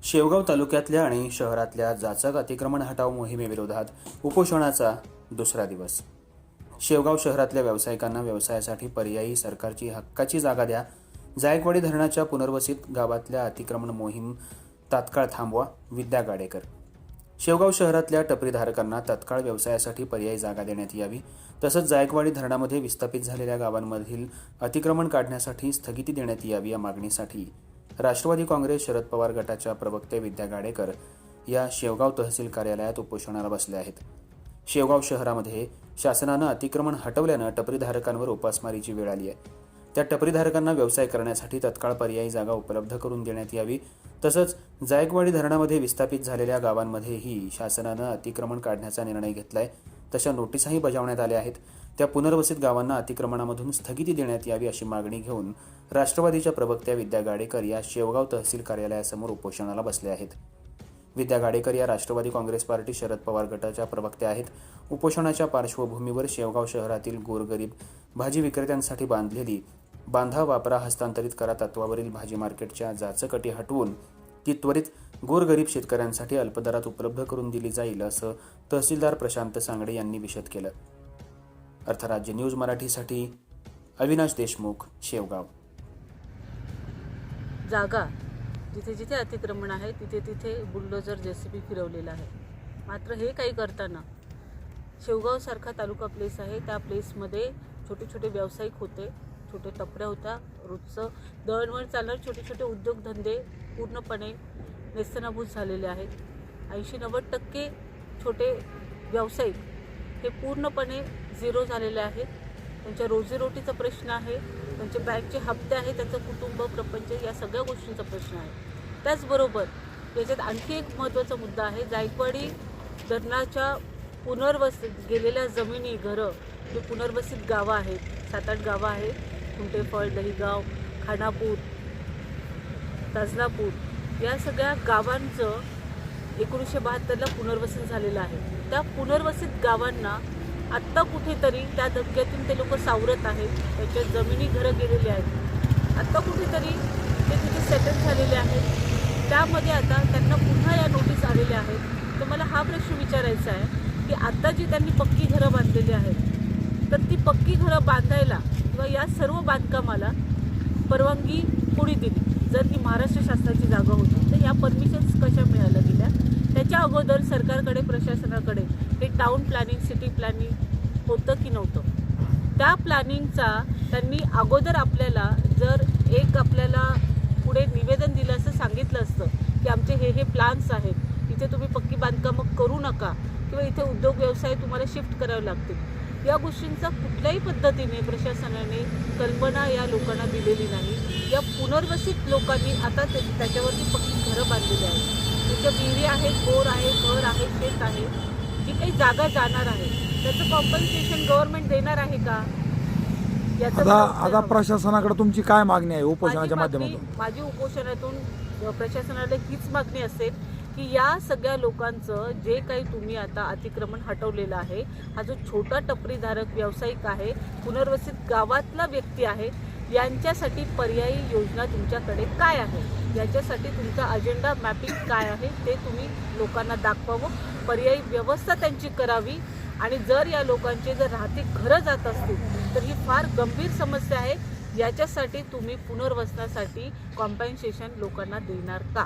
शेवगाव तालुक्यातल्या आणि शहरातल्या जाचक अतिक्रमण हटाव मोहिमेविरोधात उपोषणाचा दुसरा दिवस। शेवगाव शहरातल्या व्यावसायिकांना व्यवसायासाठी पर्यायी सरकारची हक्काची जागा द्या, जायकवाडी धरणाच्या पुनर्वसित गावातल्या अतिक्रमण मोहीम तात्काळ थांबवा, विद्या गाडेकर। शेवगाव शहरातल्या टपरीधारकांना तात्काळ व्यवसायासाठी पर्यायी जागा देण्यात यावी, तसंच जायकवाडी धरणामध्ये विस्थापित झालेल्या गावांमधील अतिक्रमण काढण्यासाठी स्थगिती देण्यात यावी या मागणीसाठी राष्ट्रवादी काँग्रेस शरद पवार गटाच्या प्रवक्ते विद्या गाडेकर या शेवगाव तहसील कार्यालयात उपोषणाला बसल्या आहेत। शेवगाव शहरामध्ये शासनानं अतिक्रमण हटवल्यानं टपरीधारकांवर उपासमारीची वेळ आली आहे। त्या टपरीधारकांना व्यवसाय करण्यासाठी तत्काळ पर्यायी जागा उपलब्ध करून देण्यात यावी, तसंच जायकवाडी धरणामध्ये विस्थापित झालेल्या गावांमध्येही शासनानं अतिक्रमण काढण्याचा निर्णय घेतलाय, तशा नोटीसही बजावण्यात आल्या आहेत। त्या पुनर्वसित गावांना अतिक्रमणामधून स्थगिती देण्यात यावी अशी मागणी घेऊन राष्ट्रवादीच्या प्रवक्त्या विद्या गाडेकर या शेवगाव तहसील कार्यालयासमोर उपोषणाला बसल्या आहेत। विद्या गाडेकर या राष्ट्रवादी काँग्रेस पार्टी शरद पवार गटाच्या प्रवक्त्या आहेत। उपोषणाच्या पार्श्वभूमीवर शेवगाव शहरातील गोरगरीब भाजी विक्रेत्यांसाठी बांधलेली बांधा वापरा हस्तांतरित करा तत्वावरील भाजी मार्केटच्या जाचक हटवून ती त्वरित गोरगरीब शेतकऱ्यांसाठी अल्पदरात उपलब्ध करून दिली जाईल, असं तहसीलदार प्रशांत सांगडे यांनी विशद केलं। अर्थराज्य न्यूज मराठीसाठी अविनाश देशमुख, शेवगाव। जागा जिथे जिथे अतिक्रमण आहे तिथे तिथे बुलडोजर जेसीबी फिरवलेला आहे। मात्र हे काही करताना शेवगाव सारखा तालुका प्लेस आहे, त्या प्लेसमध्ये छोटे छोटे व्यावसायिक होते, छोटे टपऱ्या होत्या, रोजचं दळणवळण चालणारे छोटे छोटे उद्योगधंदे पूर्णपणे नेस्तनाबूत झालेले आहेत। 80-90% छोटे व्यावसायिक हे पूर्णपणे झिरो झालेले आहेत। त्यांच्या रोजीरोटीचा प्रश्न आहे, त्यांचे बँकचे हप्ते आहेत, त्यांचं कुटुंब प्रपंच या सगळ्या गोष्टींचा प्रश्न आहे। त्याचबरोबर याच्यात आणखी एक महत्त्वाचा मुद्दा आहे, जायकवाडी धरणाच्या पुनर्वसित गेलेल्या जमिनी, घरं, जे पुनर्वसित गावं आहेत, 7-8 गावं आहेत, कुंटेफळ, दहीगाव, खानापूर, ताजलापूर या सगळ्या गावांचं 1972ला पुनर्वसन झालेलं आहे। त्या पुनर्वसित गावांना आत्ता कुठेतरी त्या धक्क्यातून ते लोक सावरत आहेत, त्याच्या जमिनी, घरं गेलेली आहेत, आत्ता कुठेतरी ते तिथे सेटल झालेले आहेत। त्यामध्ये आता त्यांना पुन्हा या नोटीस आलेल्या आहेत। तर मला हा प्रश्न विचारायचा आहे की आता जी त्यांनी पक्की घरं बांधलेली आहेत, तर ती पक्की घरं बांधायला किंवा या सर्व बांधकामाला परवानगी कोणी दिली? जर ही महाराष्ट्र शासनाची जागा होती तर या परमिशन्स कशा मिळाल्या गेल्या? त्याच्या अगोदर सरकारकडे, प्रशासनाकडे हे टाउन प्लॅनिंग, सिटी प्लॅनिंग होतं की नव्हतं? त्या प्लॅनिंगचा त्यांनी अगोदर आपल्याला जर आपल्याला पुढे निवेदन दिलं असं सांगितलं असतं की आमचे हे प्लॅन्स आहेत, इथे तुम्ही पक्की बांधकामं करू नका किंवा इथे उद्योग व्यवसाय तुम्हाला शिफ्ट करावे लागतील, या गोष्टींचा कुठल्याही पद्धतीने प्रशासनाने कल्पना या लोकांना दिलेली नाही। या पुनर्वसित लोकांनी आता त्याच्यावरती पक्की घरं बांधलेली आहेत, त्याच्या विहिरी आहेत, बोर आहे, घर आहे, शेत आहे, जी काही जागा जाणार आहे त्याचं कॉम्पन्सेशन गव्हर्नमेंट देणार आहे का? आता प्रशासनाकडे तुमची काय मागणी आहे उपोषणाच्या माध्यमातून? माझी उपोषणातून प्रशासनाला हीच मागणी असेल की या सगळ्या लोकांचं जे काही तुम्ही आता अतिक्रमण हटवलेलं आहे, हा जो छोटा टपरीधारक व्यावसायिक आहे, पुनर्वसित गावातला व्यक्ती आहे, यांच्यासाठी पर्यायी योजना तुमच्याकडे काय आहे, याच्यासाठी तुमचा अजेंडा मॅपिंग काय आहे ते तुम्ही लोकांना दाखवावं, पर्यायी व्यवस्था त्यांची करावी। आणि जर या लोकांचे जर राहती घरं जात असतील तर ही फार गंभीर समस्या आहे, याच्यासाठी तुम्ही पुनर्वसनासाठी कॉम्पन्सेशन लोकांना देणार का?